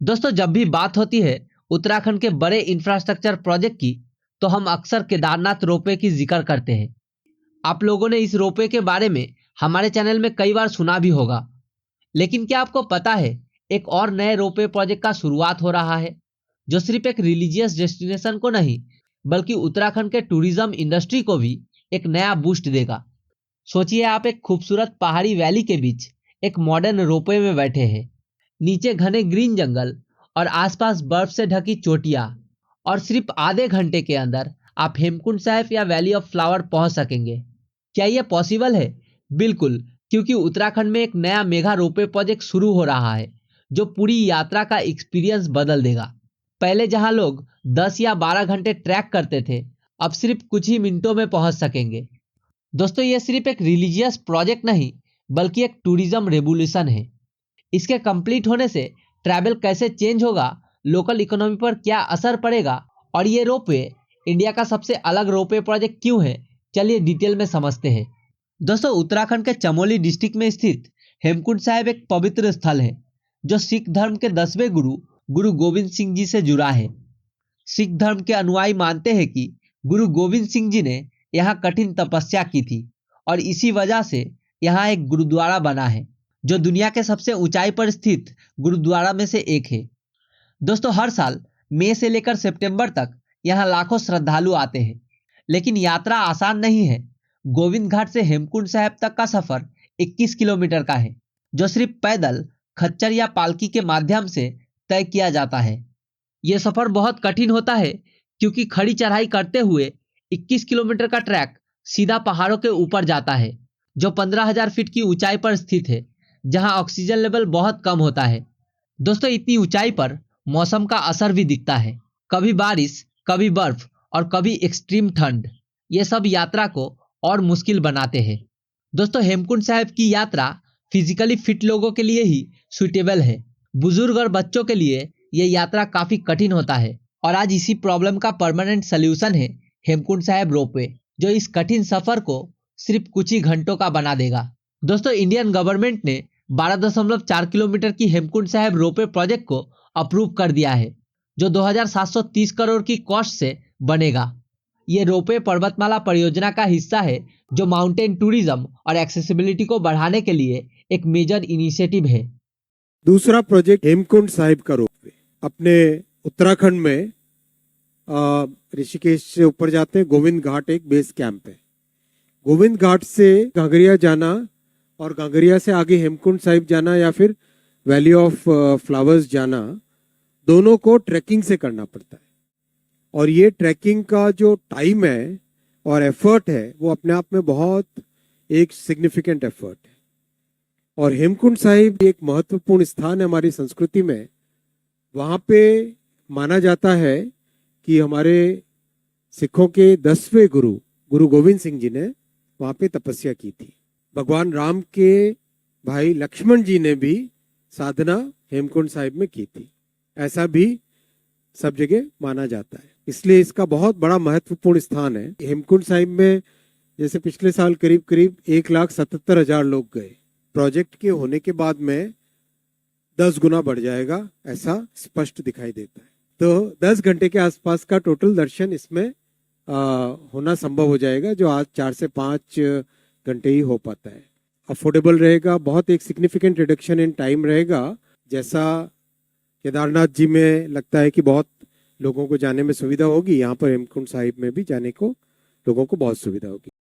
दोस्तों, जब भी बात होती है उत्तराखंड के बड़े इंफ्रास्ट्रक्चर प्रोजेक्ट की, तो हम अक्सर केदारनाथ रोपवे की जिक्र करते हैं। आप लोगों ने इस रोपवे के बारे में हमारे चैनल में कई बार सुना भी होगा। लेकिन क्या आपको पता है, एक और नए रोपवे प्रोजेक्ट का शुरुआत हो रहा है, जो सिर्फ एक रिलीजियस डेस्टिनेशन को नहीं, बल्कि उत्तराखंड के टूरिज्म इंडस्ट्री को भी एक नया बूस्ट देगा। सोचिए, आप एक खूबसूरत पहाड़ी वैली के बीच एक मॉडर्न रोपवे में बैठे हैं। नीचे घने ग्रीन जंगल और आसपास बर्फ से ढकी चोटियां, और सिर्फ आधे घंटे के अंदर आप हेमकुंड साहिब या वैली ऑफ फ्लावर पहुंच सकेंगे। क्या यह पॉसिबल है? बिल्कुल, क्योंकि उत्तराखंड में एक नया मेगा रोपवे प्रोजेक्ट शुरू हो रहा है, जो पूरी यात्रा का एक्सपीरियंस बदल देगा। पहले जहां लोग 10 या 12 घंटे ट्रैक करते थे, अब सिर्फ कुछ ही मिनटों में पहुंच सकेंगे। दोस्तों, यह सिर्फ एक रिलीजियस प्रोजेक्ट नहीं, बल्कि एक टूरिज्म रेवोल्यूशन है। इसके कंप्लीट होने से ट्रैवल कैसे चेंज होगा, लोकल इकोनॉमी पर क्या असर पड़ेगा, और ये रोपवे इंडिया का सबसे अलग रोपवे प्रोजेक्ट क्यों है, चलिए डिटेल में समझते हैं। दोस्तों, उत्तराखंड के चमोली डिस्ट्रिक्ट में स्थित हेमकुंड साहिब एक पवित्र स्थल है, जो सिख धर्म के 10वें गुरु गुरु गोविंद सिंह जी से जुड़ा है। सिख धर्म के अनुयायी मानते हैं कि गुरु गोविंद सिंह जी ने यहाँ कठिन तपस्या की थी, और इसी वजह से यहाँ एक गुरुद्वारा बना है, जो दुनिया के सबसे ऊंचाई पर स्थित गुरुद्वारा में से एक है। दोस्तों, हर साल मई से लेकर सितंबर तक यहाँ लाखों श्रद्धालु आते हैं। लेकिन यात्रा आसान नहीं है। गोविंद घाट से हेमकुंड साहिब तक का सफर 21 किलोमीटर का है, जो सिर्फ पैदल, खच्चर या पालकी के माध्यम से तय किया जाता है। यह सफर बहुत कठिन होता है, क्योंकि खड़ी चढ़ाई करते हुए 21 किलोमीटर का ट्रैक सीधा पहाड़ों के ऊपर जाता है, जो 15,000 फीट की ऊंचाई पर स्थित है, जहां ऑक्सीजन लेवल बहुत कम होता है। दोस्तों, इतनी ऊंचाई पर मौसम का असर भी दिखता है। कभी बारिश, कभी बर्फ, और कभी एक्सट्रीम ठंड। ये सब यात्रा को और मुश्किल बनाते हैं। दोस्तों, हेमकुंड साहिब की यात्रा फिजिकली फिट लोगों के लिए ही सुटेबल है। बुजुर्ग और बच्चों के लिए यह यात्रा काफी कठिन होता है, और आज इसी प्रॉब्लम का परमानेंट सोल्यूशन है हेमकुंड साहिब रोपवे, जो इस कठिन सफर को सिर्फ कुछ ही घंटों का बना देगा। दोस्तों, इंडियन गवर्नमेंट ने 12.4 किलोमीटर की हेमकुंड साहिब रोपवे प्रोजेक्ट को अप्रूव कर दिया है, जो 2,730 करोड़ की कॉस्ट से बनेगा। ये रोपवे पर्वतमाला परियोजना का हिस्सा है, जो माउंटेन टूरिज्म और एक्सेसिबिलिटी को बढ़ाने के लिए एक मेजर इनिशिएटिव है। दूसरा प्रोजेक्ट हेमकुंड साहिब का रोपवे अपने उत्तराखंड में ऋषिकेश से ऊपर जाते हैं। गोविंद घाट एक बेस कैंप है। गोविंद घाट से घाघरिया जाना और घाघरिया से आगे हेमकुंड साहिब जाना या फिर वैली ऑफ फ्लावर्स जाना, दोनों को ट्रैकिंग से करना पड़ता है। और ये ट्रैकिंग का जो टाइम है और एफर्ट है, वो अपने आप में बहुत एक सिग्निफिकेंट एफर्ट है। और हेमकुंड साहिब एक महत्वपूर्ण स्थान है हमारी संस्कृति में। वहाँ पे माना जाता है कि हमारे सिखों के 10वें गुरु गुरु गोविंद सिंह जी ने वहाँ पे तपस्या की थी। भगवान राम के भाई लक्ष्मण जी ने भी साधना हेमकुंड साहिब में की थी, ऐसा भी सब जगह माना जाता है। इसलिए इसका बहुत बड़ा महत्वपूर्ण स्थान है। हेमकुंड साहिब में जैसे पिछले साल करीब करीब 1,77,000 लोग गए। प्रोजेक्ट के होने के बाद में 10 गुना बढ़ जाएगा, ऐसा स्पष्ट दिखाई देता है। तो 10 घंटे के आसपास का टोटल दर्शन इसमें होना संभव हो जाएगा, जो आज 4 से 5 घंटे ही हो पाता है। अफोर्डेबल रहेगा, बहुत एक सिग्निफिकेंट रिडक्शन इन टाइम रहेगा। जैसा केदारनाथ जी में लगता है कि बहुत लोगों को जाने में सुविधा होगी, यहाँ पर हेमकुंड साहिब में भी जाने को लोगों को बहुत सुविधा होगी।